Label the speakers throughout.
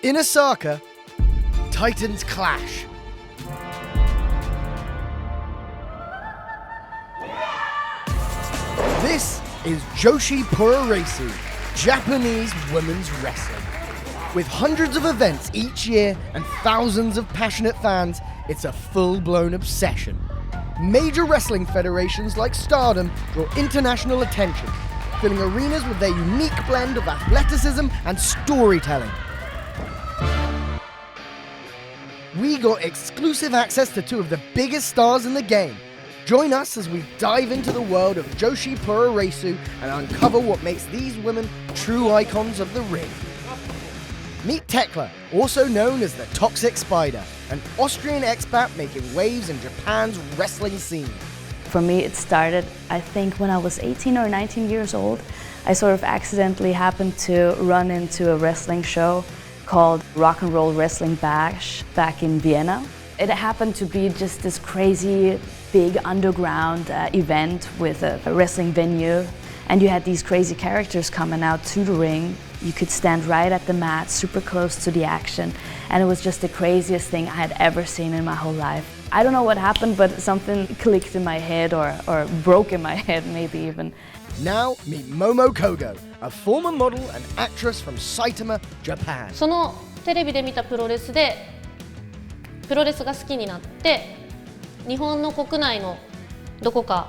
Speaker 1: In Osaka, Titans clash. This is Joshi Puroresu, Japanese women's wrestling. With hundreds of events each year and thousands of passionate fans, it's a full-blown obsession. Major wrestling federations like Stardom draw international attention, filling arenas with their unique blend of athleticism and storytelling. We got exclusive access to two of the biggest stars in the game. Join us as we dive into the world of Joshi Puroresu and uncover what makes these women true icons of the ring. Meet Tekla, also known as the Toxic Spider, an Austrian expat making waves in Japan's wrestling scene.
Speaker 2: For me, it started, I think, when I was 18 or 19 years old. I sort of accidentally happened to run into a wrestling show called Rock and Roll Wrestling Bash back in Vienna. It happened to be just this crazy, big underground event with a wrestling venue. And you had these crazy characters coming out to the ring. You could stand right at the mat, super close to the action. And it was just the craziest thing I had ever seen in my whole life. I don't know what happened, but something clicked in my head or broke in my head, maybe even.
Speaker 1: Now meet Momo Kogo, a former model and actress from Saitama, Japan.
Speaker 3: そのテレビで見たプロレスでプロレスが好きになって日本の国内のどこか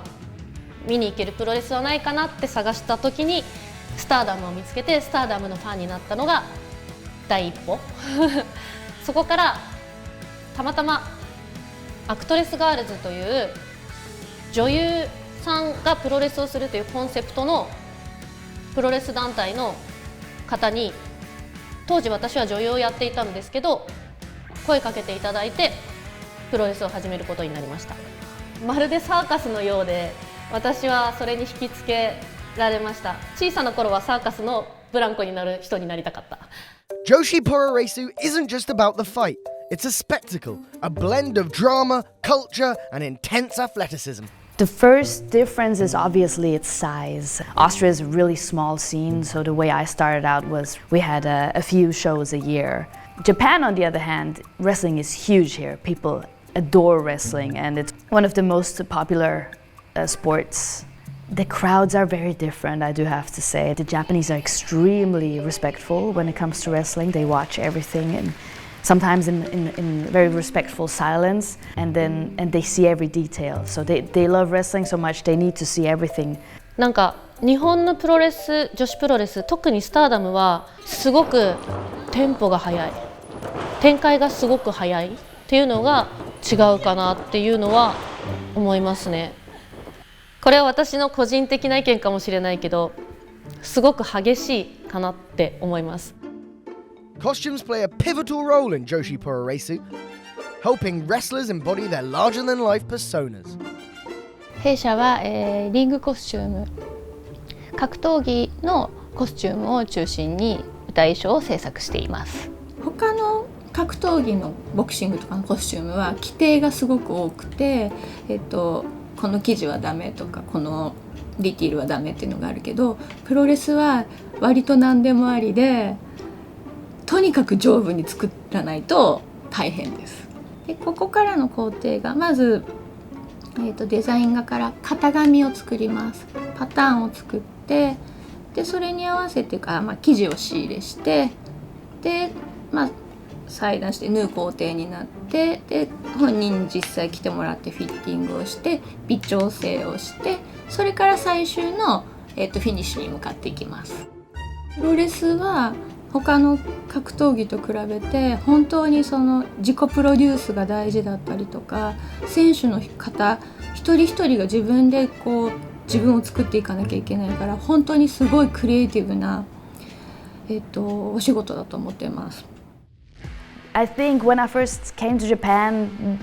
Speaker 3: 見に行けるプロレスはないかなって探した時にスターダムを見つけてスターダムのファンになったのが第一歩そこからたまたまアクトレスガールズという女優さんがプロレスをするというコンセプトのプロレス団体の方に当時私は女優をやっていたのですけど声かけていただいてプロレスを始めることになりました。まるでサーカスのようで私はそれに引きつけられました。小さな頃はサーカスのブランコになる人になりたかった。
Speaker 1: Joshi Puroresu isn't just about the fight. It's a spectacle, a blend of drama, culture, and intense athleticism.
Speaker 2: The first difference is obviously its size. Austria is a really small scene, so the way I started out was we had a few shows a year. Japan, on the other hand, wrestling is huge here. People adore wrestling, and it's one of the most popular sports. The crowds are very different, I do have to say. The Japanese are extremely respectful when it comes to wrestling. They watch everything and sometimes in very respectful silence, and they see every detail. So they love wrestling so much, they need to see everything.
Speaker 3: なんか日本のプロレス、女子プロレス、特にスターダムはすごくテンポが速い、展開がすごく速いっていうのが違うかなっていうのは思いますね。これは私の個人的な意見かもしれないけど、すごく激しいかなって思います。
Speaker 1: Costumes play a pivotal role in Joshi Puroresu, helping wrestlers embody their larger-than-life personas.
Speaker 4: 弊社は、リングコスチューム、格闘技のコスチュームを中心に舞台衣装を制作しています。
Speaker 5: 他の格闘技のボクシングとかのコスチュームは規定がすごく多くて、この生地はダメとかこのディティールはダメっていうのがあるけど、プロレスは割と何でもありで、とにかく丈夫に作らないと大変です。でここからの工程がまず、デザイン画から型紙を作ります。パターンを作って、でそれに合わせてか、生地を仕入れして、で裁断して縫う工程になって、で本人に実際来てもらってフィッティングをして微調整をして、それから最終の、フィニッシュに向かっていきます。プロレスは他の格闘技と比べて本当にその自己プロデュースが大事だったりとか、選手の方一人一人が自分で自分を作っていかなきゃいけないから、本当にすごいクリエイティブな、お仕事だと思っています。
Speaker 2: I think when I first came to Japan,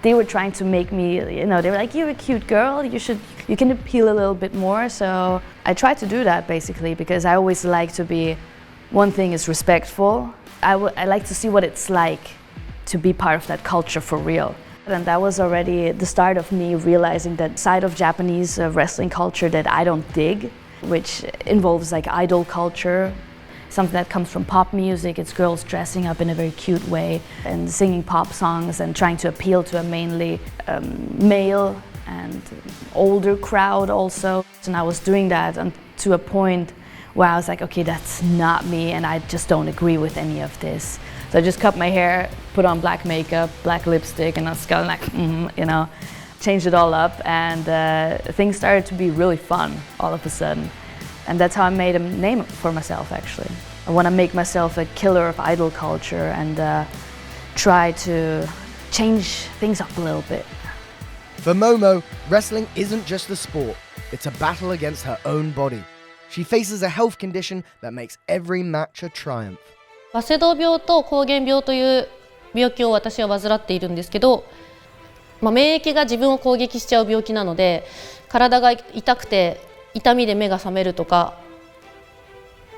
Speaker 2: they were trying to make me, they were like, you're a cute girl, you can appeal a little bit more. So I tried to do that basically, because I always like to be, one thing is respectful. I like to see what it's like to be part of that culture for real. And that was already the start of me realizing that side of Japanese wrestling culture that I don't dig, which involves like idol culture. something that comes from pop music. It's girls dressing up in a very cute way and singing pop songs and trying to appeal to a mainly male and older crowd also. And I was doing that to a point where I was like, okay, that's not me, and I just don't agree with any of this. So I just cut my hair, put on black makeup, black lipstick, and I was kind of like, you know, changed it all up, and things started to be really fun all of a sudden. And that's how I made a name for myself, actually. I want to make myself a killer of idol culture and try to change things up a little bit.
Speaker 1: For Momo, wrestling isn't just a sport, it's a battle against her own body. She faces a health condition that makes every match a triumph.
Speaker 3: バセドウ病と膠原病という病気を私は患っているんですけど、免疫が自分を攻撃しちゃう病気なので、体が痛くて痛みで目が覚めるとか、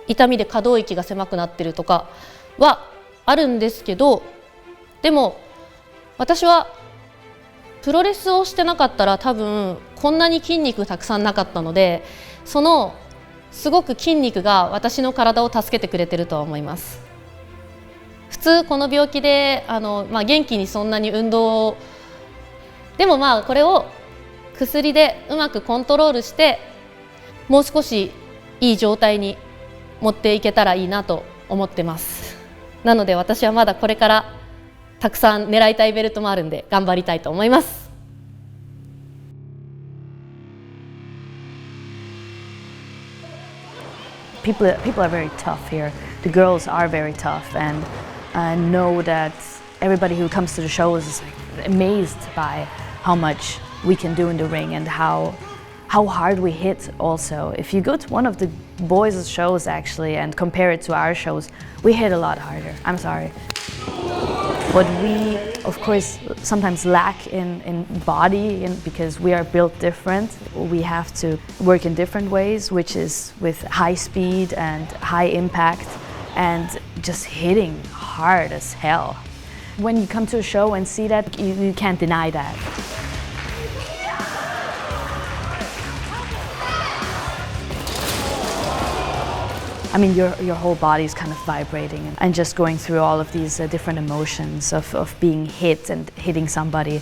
Speaker 3: 痛みで可動域が狭くなってるとかはあるんですけど、でも私はプロレスをしてなかったら多分こんなに筋肉たくさんなかったので、そのすごく筋肉が私の体を助けてくれてるとは思います。普通この病気で元気にそんなに運動をでもこれを薬でうまくコントロールしてもう少しいい状態に持っていけたらいいなと思ってます。なので私はまだこれからたくさん狙いたいベルトもあるんで頑張りたいと思います。
Speaker 2: People are very tough here. The girls are very tough, and I know that everybody who comes to the shows is like amazed by how much we can do in the ring and how hard we hit also. If you go to one of the boys' shows actually and compare it to our shows, we hit a lot harder. I'm sorry. What we, of course, sometimes lack in body because we are built different. We have to work in different ways, which is with high speed and high impact and just hitting hard as hell. When you come to a show and see that, you can't deny that. I mean, your whole body is kind of vibrating and just going through all of these different emotions of being hit and hitting somebody.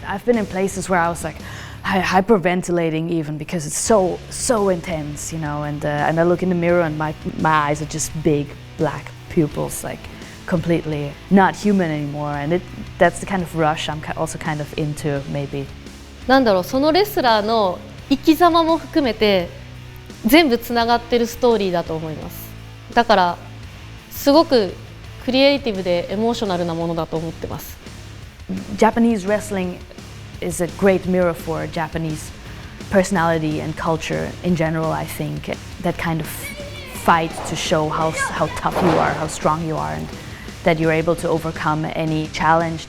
Speaker 2: I've been in places where I was like hyperventilating even because it's so intense, you know. And I look in the mirror and my eyes are just big black pupils, like completely not human anymore. And that's the kind of rush I'm also kind of into, maybe.
Speaker 3: そのレスラーの生き様も含めて全部つながってるストーリーだと思います。だからすごくクリエイティブでエモーショナルなものだと思ってます。
Speaker 2: Japanese wrestling is a great mirror for Japanese personality and culture in general, I think. That kind of fight to show how tough you are, how strong you are, and that you're able to overcome any challenge.